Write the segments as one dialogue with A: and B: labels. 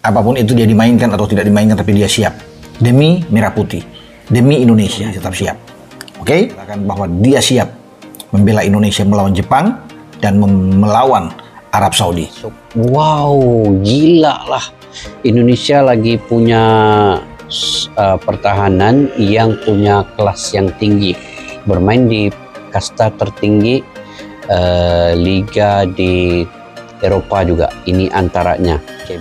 A: apapun itu dia dimainkan atau tidak dimainkan, tapi dia siap demi merah putih, demi Indonesia tetap siap. Oke, katakan bahwa dia siap membela Indonesia melawan Jepang dan melawan Arab Saudi.
B: Wow, gila lah. Indonesia lagi punya pertahanan yang punya kelas yang tinggi, bermain di kasta tertinggi liga di Eropa juga. Ini antaranya.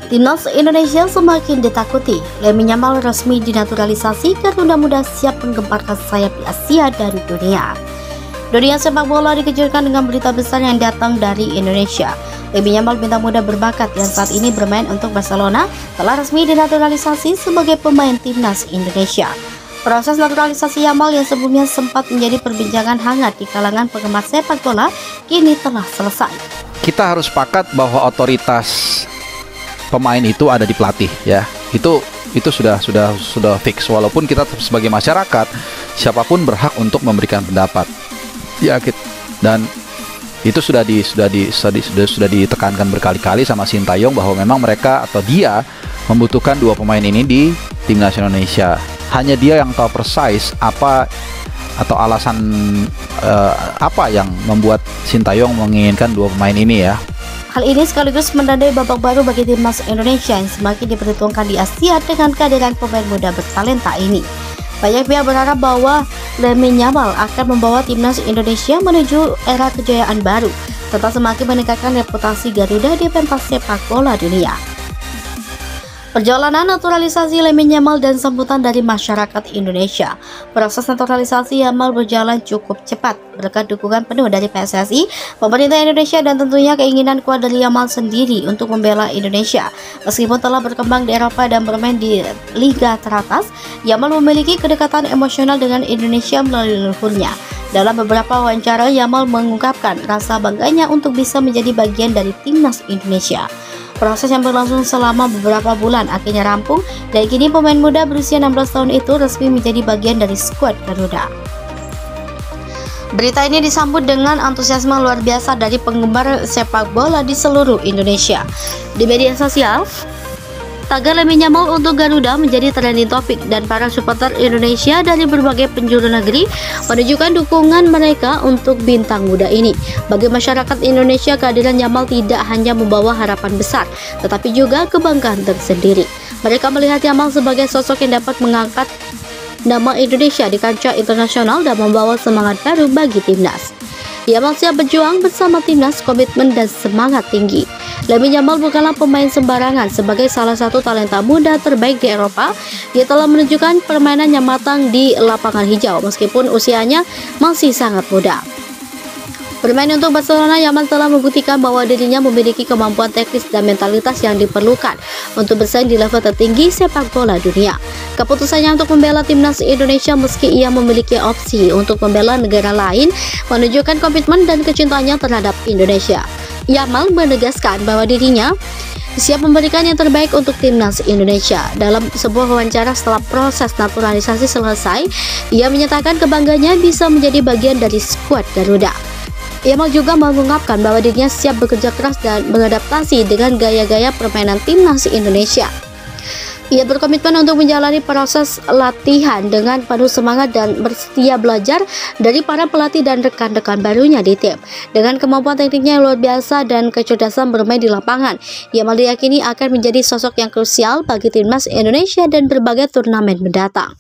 C: Timnas Indonesia semakin ditakuti. Lemina Yamal resmi dinaturalisasi Garuda Muda siap menggemparkan sayap di Asia dan dunia. Dunia sepak bola dikejutkan dengan berita besar yang datang dari Indonesia. Lemina Yamal bintang muda berbakat yang saat ini bermain untuk Barcelona telah resmi dinaturalisasi sebagai pemain timnas Indonesia. Proses naturalisasi Yamal yang sebelumnya sempat menjadi perbincangan hangat di kalangan penggemar sepak bola kini telah selesai.
D: Kita harus sepakat bahwa otoritas pemain itu ada di pelatih, ya. Itu sudah fix. Walaupun kita sebagai masyarakat, siapapun berhak untuk memberikan pendapat. Ya, dan itu sudah ditekankan berkali-kali sama Sintayong bahwa memang mereka atau dia membutuhkan dua pemain ini di timnas Indonesia. Hanya dia yang tahu persis apa atau alasan apa yang membuat Sintayong menginginkan dua pemain ini, ya.
C: Hal ini sekaligus menandai babak baru bagi timnas Indonesia yang semakin diperhitungkan di Asia dengan kehadiran pemain muda bertalenta ini. Banyak pihak berharap bahwa Lemina Yamal akan membawa timnas Indonesia menuju era kejayaan baru, serta semakin meningkatkan reputasi Garuda di pentas sepak bola dunia. Perjalanan naturalisasi Lemina Yamal dan sambutan dari masyarakat Indonesia. Proses naturalisasi Yamal berjalan cukup cepat berkat dukungan penuh dari PSSI, pemerintah Indonesia, dan tentunya keinginan kuat dari Yamal sendiri untuk membela Indonesia. Meskipun telah berkembang di Eropa dan bermain di liga teratas, Yamal memiliki kedekatan emosional dengan Indonesia melalui leluhurnya. Dalam beberapa wawancara, Yamal mengungkapkan rasa bangganya untuk bisa menjadi bagian dari timnas Indonesia. Proses yang berlangsung selama beberapa bulan akhirnya rampung, dan kini pemain muda berusia 16 tahun itu resmi menjadi bagian dari skuad Garuda. Berita ini disambut dengan antusiasme luar biasa dari penggemar sepak bola di seluruh Indonesia. Di media sosial, tagar Lemina Yamal untuk Garuda menjadi trending topik, dan para supporter Indonesia dari berbagai penjuru negeri menunjukkan dukungan mereka untuk bintang muda ini. Bagi masyarakat Indonesia, kehadiran Yamal tidak hanya membawa harapan besar, tetapi juga kebanggaan tersendiri. Mereka melihat Yamal sebagai sosok yang dapat mengangkat nama Indonesia di kancah internasional dan membawa semangat baru bagi timnas. Yamal siap berjuang bersama timnas, komitmen dan semangat tinggi. Lemina Yamal bukanlah pemain sembarangan. Sebagai salah satu talenta muda terbaik di Eropa, dia telah menunjukkan permainan yang matang di lapangan hijau meskipun usianya masih sangat muda. Bermain untuk Barcelona, Yamal telah membuktikan bahwa dirinya memiliki kemampuan teknis dan mentalitas yang diperlukan untuk bersaing di level tertinggi sepak bola dunia. Keputusannya untuk membela timnas Indonesia meski ia memiliki opsi untuk membela negara lain menunjukkan komitmen dan kecintaannya terhadap Indonesia. Yamal menegaskan bahwa dirinya siap memberikan yang terbaik untuk timnas Indonesia. Dalam sebuah wawancara setelah proses naturalisasi selesai, ia menyatakan kebanggaannya bisa menjadi bagian dari skuad Garuda. Yamal juga mengungkapkan bahwa dirinya siap bekerja keras dan mengadaptasi dengan gaya-gaya permainan timnas Indonesia. Ia berkomitmen untuk menjalani proses latihan dengan penuh semangat dan bersedia belajar dari para pelatih dan rekan-rekan barunya di tim. Dengan kemampuan tekniknya yang luar biasa dan kecerdasan bermain di lapangan, Yamal diyakini akan menjadi sosok yang krusial bagi timnas Indonesia dan berbagai turnamen mendatang.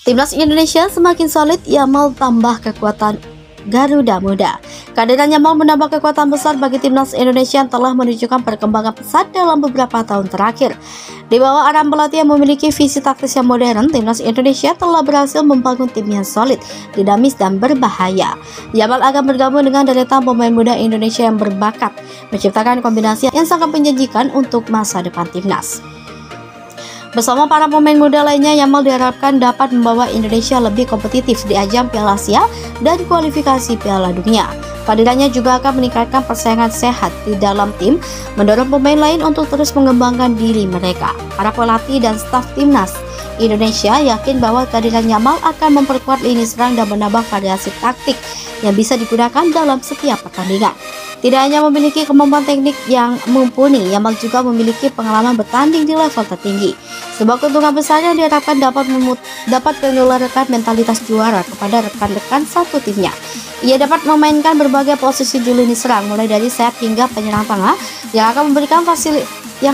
C: Timnas Indonesia semakin solid, Yamal tambah kekuatan Garuda Muda. Kehadiran Yamal menambah kekuatan besar bagi timnas Indonesia yang telah menunjukkan perkembangan pesat dalam beberapa tahun terakhir. Di bawah arahan pelatih yang memiliki visi taktis yang modern, timnas Indonesia telah berhasil membangun tim yang solid, dinamis dan berbahaya. Yamal akan bergabung dengan deretan pemain muda Indonesia yang berbakat, menciptakan kombinasi yang sangat menjanjikan untuk masa depan timnas. Bersama para pemain muda lainnya, Yamal diharapkan dapat membawa Indonesia lebih kompetitif di ajang Piala Asia dan kualifikasi Piala Dunia. Kehadirannya juga akan meningkatkan persaingan sehat di dalam tim, mendorong pemain lain untuk terus mengembangkan diri mereka. Para pelatih dan staf timnas Indonesia yakin bahwa kehadiran Yamal akan memperkuat lini serang dan menambah variasi taktik yang bisa digunakan dalam setiap pertandingan. Tidak hanya memiliki kemampuan teknik yang mumpuni, Yamal juga memiliki pengalaman bertanding di level tertinggi. Sebuah keuntungan besar yang diharapkan dapat menularkan mentalitas juara kepada rekan-rekan satu timnya. Ia dapat memainkan berbagai posisi di lini serang, mulai dari sayap hingga penyerang tengah, yang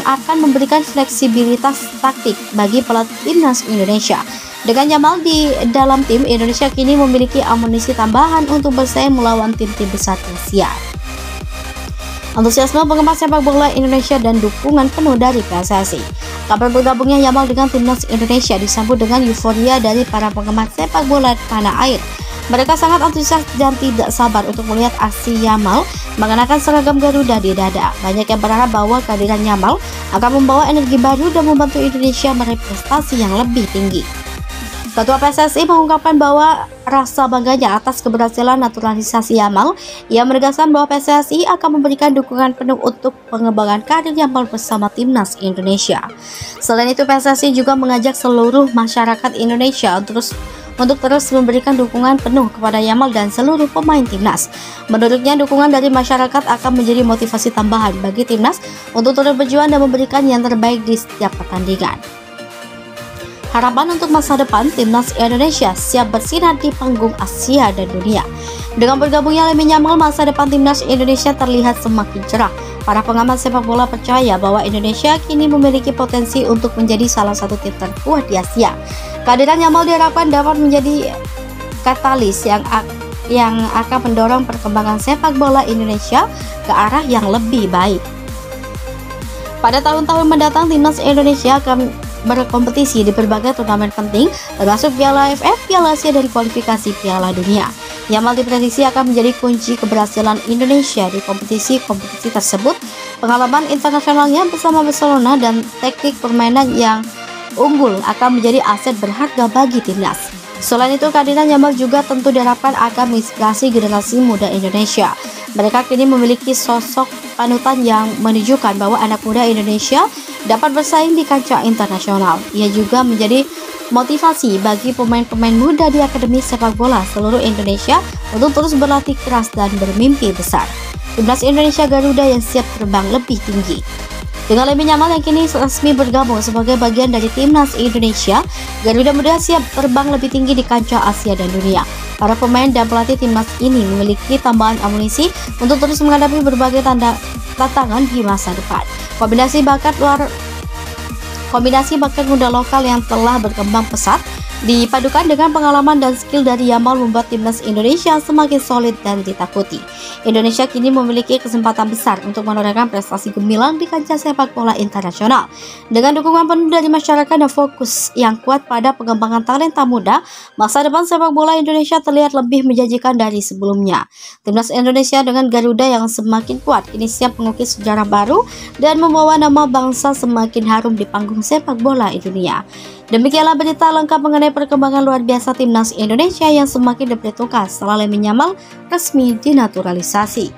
C: akan memberikan fleksibilitas taktik bagi pelatih timnas Indonesia. Dengan Yamal di dalam tim, Indonesia kini memiliki amunisi tambahan untuk bersaing melawan tim-tim besar Asia. Antusiasme penggemar sepak bola Indonesia dan dukungan penuh dari PSSI. Kabar bergabungnya Yamal dengan timnas Indonesia disambut dengan euforia dari para penggemar sepak bola tanah air. Mereka sangat antusias dan tidak sabar untuk melihat aksi Yamal mengenakan seragam Garuda di dada. Banyak yang berharap bahwa kehadiran Yamal akan membawa energi baru dan membantu Indonesia meraih prestasi yang lebih tinggi. Ketua PSSI mengungkapkan bahwa rasa bangganya atas keberhasilan naturalisasi Yamal. Ia menegaskan bahwa PSSI akan memberikan dukungan penuh untuk pengembangan karir Yamal bersama timnas Indonesia. Selain itu, PSSI juga mengajak seluruh masyarakat Indonesia untuk terus memberikan dukungan penuh kepada Yamal dan seluruh pemain timnas. Menurutnya, dukungan dari masyarakat akan menjadi motivasi tambahan bagi timnas untuk terus berjuang dan memberikan yang terbaik di setiap pertandingan. Harapan untuk masa depan timnas Indonesia siap bersinar di panggung Asia dan dunia. Dengan bergabungnya Lamine Yamal, masa depan timnas Indonesia terlihat semakin cerah. Para pengamat sepak bola percaya bahwa Indonesia kini memiliki potensi untuk menjadi salah satu tim terkuat di Asia. Kehadiran Yamal diharapkan dapat menjadi katalis yang akan mendorong perkembangan sepak bola Indonesia ke arah yang lebih baik. Pada tahun-tahun mendatang, timnas Indonesia akan berkompetisi di berbagai turnamen penting, termasuk Piala AFF, Piala Asia, dan kualifikasi Piala Dunia. Yamal diprediksi akan menjadi kunci keberhasilan Indonesia di kompetisi tersebut. Pengalaman internasionalnya bersama Barcelona dan teknik permainan yang unggul akan menjadi aset berharga bagi timnas. Selain itu, kehadiran Yamal juga tentu diharapkan akan menginspirasi generasi muda Indonesia. Mereka kini memiliki sosok panutan yang menunjukkan bahwa anak muda Indonesia dapat bersaing di kancah internasional. Ia juga menjadi motivasi bagi pemain-pemain muda di Akademi Sepak Bola seluruh Indonesia untuk terus berlatih keras dan bermimpi besar. Timnas Indonesia Garuda yang siap terbang lebih tinggi. Dengan Lamine Yamal yang kini resmi bergabung sebagai bagian dari timnas Indonesia, Garuda Muda siap terbang lebih tinggi di kancah Asia dan dunia. Para pemain dan pelatih timnas ini memiliki tambahan amunisi untuk terus menghadapi berbagai tantangan di masa depan. Kombinasi bakat muda lokal yang telah berkembang pesat dipadukan dengan pengalaman dan skill dari Yamal membuat timnas Indonesia semakin solid dan ditakuti. Indonesia kini memiliki kesempatan besar untuk menorehkan prestasi gemilang di kancah sepak bola internasional. Dengan dukungan penuh dari masyarakat dan fokus yang kuat pada pengembangan talenta muda, masa depan sepak bola Indonesia terlihat lebih menjanjikan dari sebelumnya. Timnas Indonesia dengan Garuda yang semakin kuat kini siap mengukir sejarah baru dan membawa nama bangsa semakin harum di panggung sepak bola dunia. Demikianlah berita lengkap mengenai perkembangan luar biasa timnas Indonesia yang semakin diperhitungkan setelah Lamine Yamal resmi dinaturalisasi.